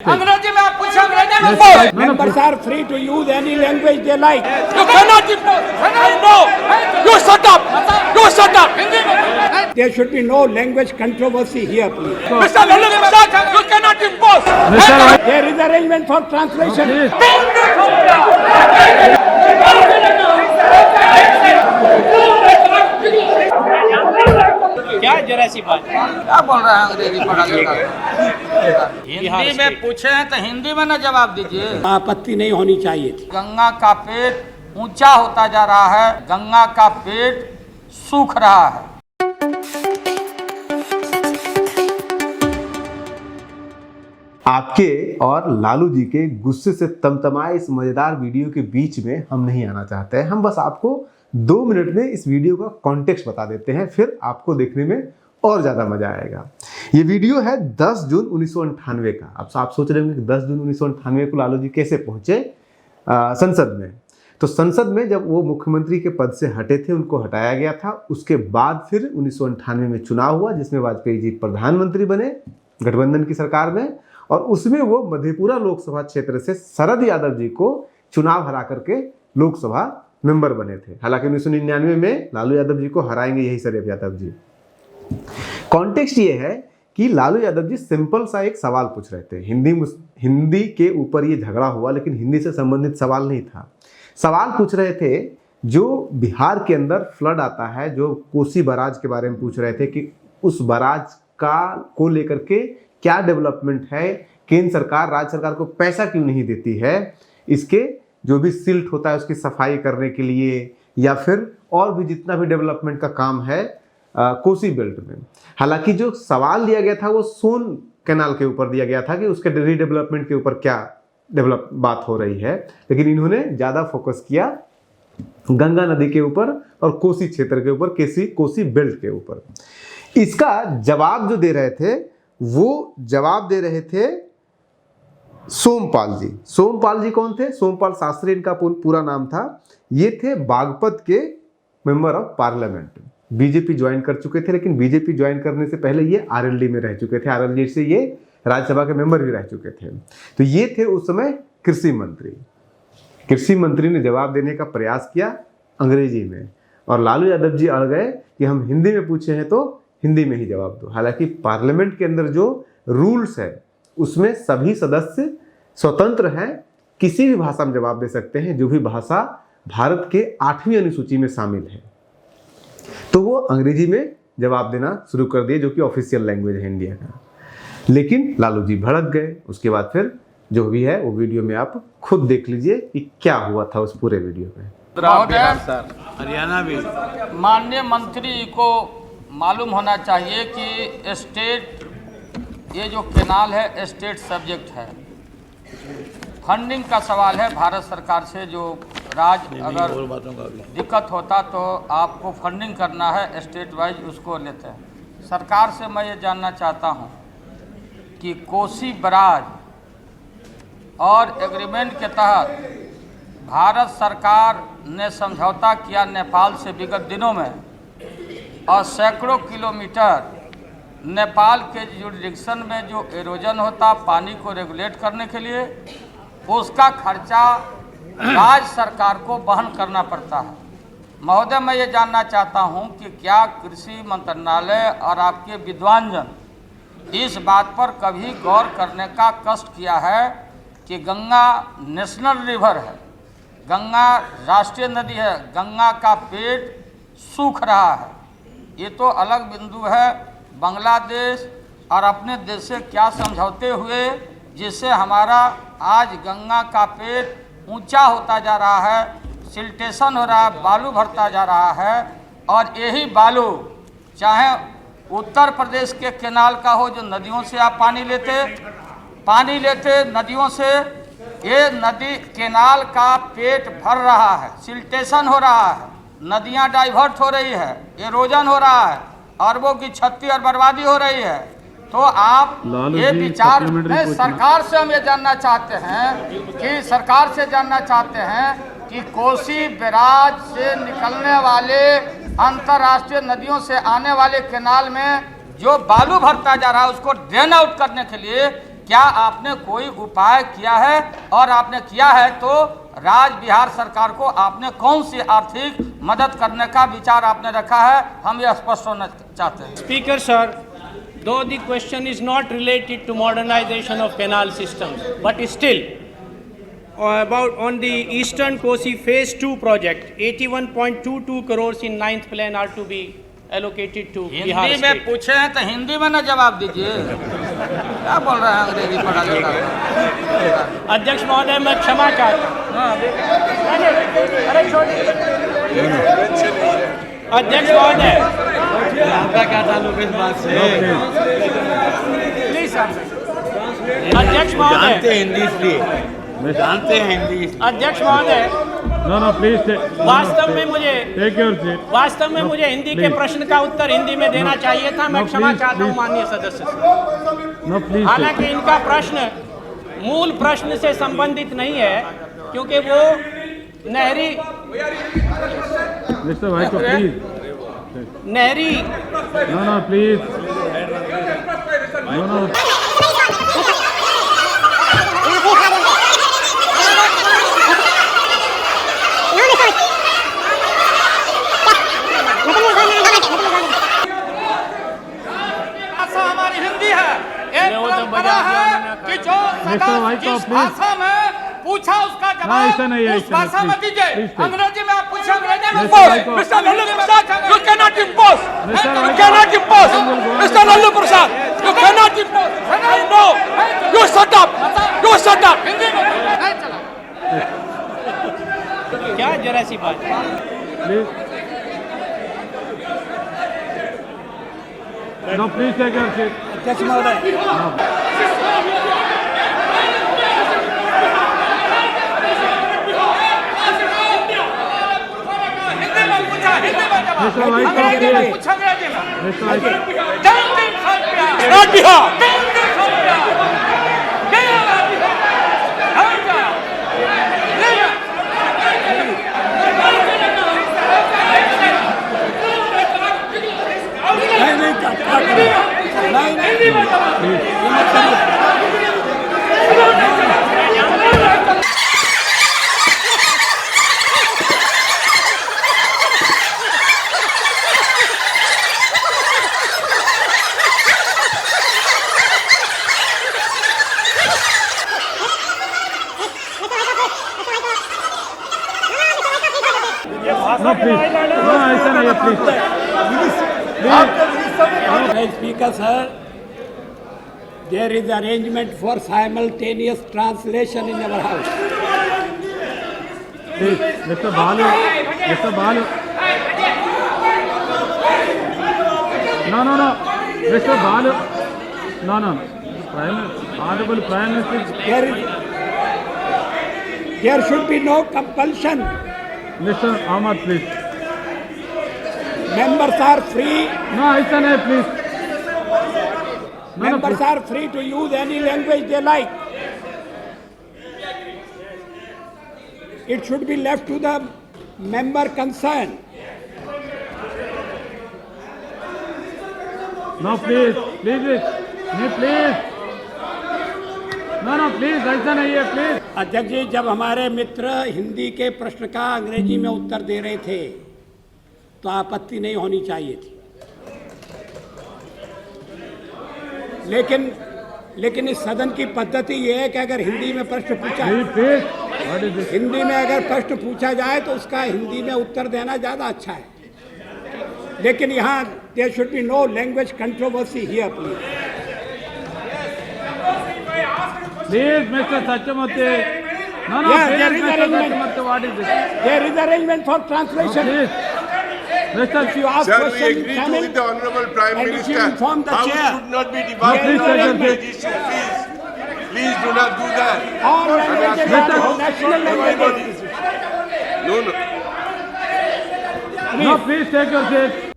अंग्रेजी में आप पूछे, अंग्रेजी में बोल। Members are free to use any language they like. You cannot impose. No. You shut up. You shut up. Hindi में। There should be no language controversy here, please. Mr. Lalu Prasad, you cannot impose. There is arrangement for translation. क्या जरा सी बात क्या बोल रहे हैं अंग्रेजी पढ़ा लिखा? हिंदी में पूछे हैं तो हिंदी में ना जवाब दीजिए। आपत्ति नहीं होनी चाहिए थी। गंगा का पेट ऊंचा होता जा रहा है, गंगा का पेट सूख रहा है। आपके और लालू जी के गुस्से से तमतमाए इस मजेदार वीडियो के बीच में हम नहीं आना चाहते हैं। हम बस आपको 2 मिनट में इस वीडियो का कॉन्टेक्स्ट बता देते हैं, फिर आपको देखने में और ज़्यादा मजा आएगा। ये वीडियो है 10 जून 1998 का। अब आप सोच रहे होंगे कि 10 जून 1998 को लालू जी कैसे पहुंचे संसद में। तो संसद में जब वो मुख्यमंत्री के पद से हटे थे, उनको हटाया गया था। उसके बाद फिर 1998 में चुनाव हुआ, जिसमें वाजपेयी जी प्रधानमंत्री बने गठबंधन की सरकार में, और उसमें वो मधेपुरा लोकसभा क्षेत्र से शरद यादव जी को चुनाव हरा करके लोकसभा मेंबर बने थे। हालांकि 1999 में लालू यादव जी को हराएंगे यही शरद यादव जी। कॉन्टेक्स्ट ये है कि लालू यादव जी सिंपल सा एक सवाल पूछ रहे थे। हिंदी के ऊपर ये झगड़ा हुआ, लेकिन हिंदी से संबंधित सवाल नहीं था। सवाल पूछ रहे थे जो बिहार के अंदर फ्लड आता है, जो कोसी बराज के बारे में पूछ रहे थे कि उस बराज को लेकर के क्या डेवलपमेंट है, केंद्र सरकार राज्य सरकार को पैसा क्यों नहीं देती है, इसके जो भी सिल्ट होता है उसकी सफाई करने के लिए, या फिर और भी जितना भी डेवलपमेंट का काम है कोसी बेल्ट में। हालांकि जो सवाल दिया गया था वो सोन कैनाल के ऊपर दिया गया था कि उसके रीडेवलपमेंट के ऊपर क्या बात हो रही है, लेकिन इन्होंने ज़्यादा फोकस किया गंगा नदी के ऊपर और कोसी क्षेत्र के ऊपर, कोसी बेल्ट के ऊपर। इसका जवाब जो दे रहे थे वो जवाब दे रहे थे सोमपाल जी। सोमपाल जी कौन थे? सोमपाल शास्त्री इनका पूरा नाम था। ये थे बागपत के member of parliament. BJP join कर चुके थे, लेकिन बीजेपी ज्वाइन करने से पहले ये आरएलडी में रह चुके थे। आरएलडी से ये राज्यसभा के मेंबर भी रह चुके थे। तो ये थे उस समय कृषि मंत्री। कृषि मंत्री ने जवाब देने का प्रयास किया अंग्रेजी में, और लालू यादव जी अड़ गए कि हम हिंदी में पूछे हैं तो हिंदी में ही जवाब दो। हालांकि पार्लियामेंट के अंदर जो रूल्स है उसमें सभी सदस्य स्वतंत्र हैं, किसी भी भाषा में जवाब दे सकते हैं जो भी भाषा भारत के 8वीं अनुसूची में शामिल है। तो वो अंग्रेजी में जवाब देना शुरू कर दिए, जो कि ऑफिशियल लैंग्वेज है इंडिया का। लेकिन लालू जी भड़क गए। उसके बाद फिर जो भी है वो वीडियो में आप खुद देख लीजिए कि क्या हुआ था उस पूरे वीडियो में। हरियाणा भी माननीय मंत्री को मालूम होना चाहिए कि स्टेट, ये जो कैनाल है स्टेट सब्जेक्ट है। फंडिंग का सवाल है भारत सरकार से। जो राज्य अगर दिक्कत होता तो आपको फंडिंग करना है स्टेट वाइज, उसको लेते हैं। सरकार से मैं ये जानना चाहता हूँ कि कोसी बराज और एग्रीमेंट के तहत भारत सरकार ने समझौता किया नेपाल से विगत दिनों में, और सैकड़ों किलोमीटर नेपाल के जुरिडिक्शन में जो एरोजन होता पानी को रेगुलेट करने के लिए, उसका खर्चा राज्य सरकार को वहन करना पड़ता है। महोदय, मैं ये जानना चाहता हूँ कि क्या कृषि मंत्रालय और आपके विद्वानजन इस बात पर कभी गौर करने का कष्ट किया है कि गंगा नेशनल रिवर है, गंगा राष्ट्रीय नदी है, गंगा का पेट सूख रहा है। ये तो अलग बिंदु है। बांग्लादेश और अपने देश से क्या समझौते हुए जिससे हमारा आज गंगा का पेट ऊंचा होता जा रहा है, सिल्टेशन हो रहा है, बालू भरता जा रहा है। और यही बालू चाहे उत्तर प्रदेश के कैनाल का हो, जो नदियों से आप पानी लेते नदियों से, ये नदी कैनाल का पेट भर रहा है, सिल्टेशन हो रहा है, नदियां डाइवर्ट हो रही है, एरोजन हो रहा है, अरबों की क्षति और बर्बादी हो रही है। तो आप ये विचार सरकार से हम ये जानना चाहते हैं कि कोसी बैराज से निकलने वाले अंतर्राष्ट्रीय नदियों से आने वाले कैनाल में जो बालू भरता जा रहा है उसको ड्रेन आउट करने के लिए क्या आपने कोई उपाय किया है, और आपने किया है तो राज्य बिहार सरकार को आपने कौन सी आर्थिक मदद करने का विचार आपने रखा है, हम यह स्पष्ट होना चाहते हैं। Speaker sir, though the question is not related to modernization of canal systems, but still about on the Eastern Kosi Phase 2 project, 81.22 crores in 9th plan are to be allocated to Bihar Hindi में state. पूछे हैं तो हिंदी में ना जवाब दीजिए, क्या बोल रहे हैं अंग्रेजी पढ़ा लिखा है। अध्यक्ष महोदय, मैं क्षमा चाहता हूँ। अरे छोड़िए। अध्यक्ष महोदय, आपका क्या ताल्लुक इस बात से? प्लीज अध्यक्ष महोदय, जानते हैं हिंदी इसलिए, जानते हैं हिंदी इसलिए। अध्यक्ष महोदय, No, please वास्तव में मुझे take your seat. वास्तव में मुझे हिंदी के प्रश्न का उत्तर हिंदी में देना चाहिए था। मैं क्षमा चाहता हूँ माननीय सदस्य से। No, please. हालांकि इनका प्रश्न मूल प्रश्न से संबंधित नहीं है, क्योंकि वो नहरी Mr. Vaiko, please. नहरी No, please. No. भाषा हमारी हिंदी है। एक परंपरा है कि जो सवाल जिस भाषा में पूछा उसका जवाब ऐसा नहीं है, उस ऐसा नहीं, भाषा में please, दीजिए। please, please. अंग्रेजी में आप पूछे, अंग्रेजी में Mr. Vaiko. Mr. Lalu Prasad, you cannot impose. Mr. You Vaiko. cannot impose. Mr. Lalu Prasad, you cannot impose. I know. You shut up. You shut up. Hindi में नहीं चला। क्या जरा सी बात है। Please. No, please take your seat. अध्यक्ष महोदय, Mr. Vaiko, please. पूछा अंग्रेजी में। Mr. Vaiko. Not Bihar. No, please. No, ऐसा नहीं है, please. Speaker sir, there is arrangement for simultaneous translation in our house. Please, Mr. Balu. Mr. Balu. No. Mr. Balu. No. Honorable Prime Minister. There should be no compulsion. Mr. Ahmad, please. Members are free. No, ऐसा नहीं, please. No, Members please. are free to use any language they like. It should be left to the member concerned. No, please. Please. No, please. No, please. ऐसा नहीं है, please. अध्यक्ष जी, जब हमारे मित्र हिंदी के प्रश्न का अंग्रेजी में उत्तर दे रहे थे तो आपत्ति नहीं होनी चाहिए थी, लेकिन इस सदन की पद्धति ये है कि अगर हिंदी में प्रश्न पूछा Please. What is this? Hindi में अगर प्रश्न पूछा जाए तो उसका हिंदी में उत्तर देना ज़्यादा अच्छा है। लेकिन यहाँ there should be no language controversy here please. Please, Mr. Satyamoorthy. No, Yeah, please, there is Mr. arrangement. Satyamoorthy, what is this? There is arrangement for No, translation. please. Mr. If you ask Sir, we questions agree in to Tamil, with the Honorable Prime and if Minister. you inform the How chair. it should not be No, divided please, on take your language seat. issue. Please do not do that. all languages Mr. are national languages. No. No, please take your seat.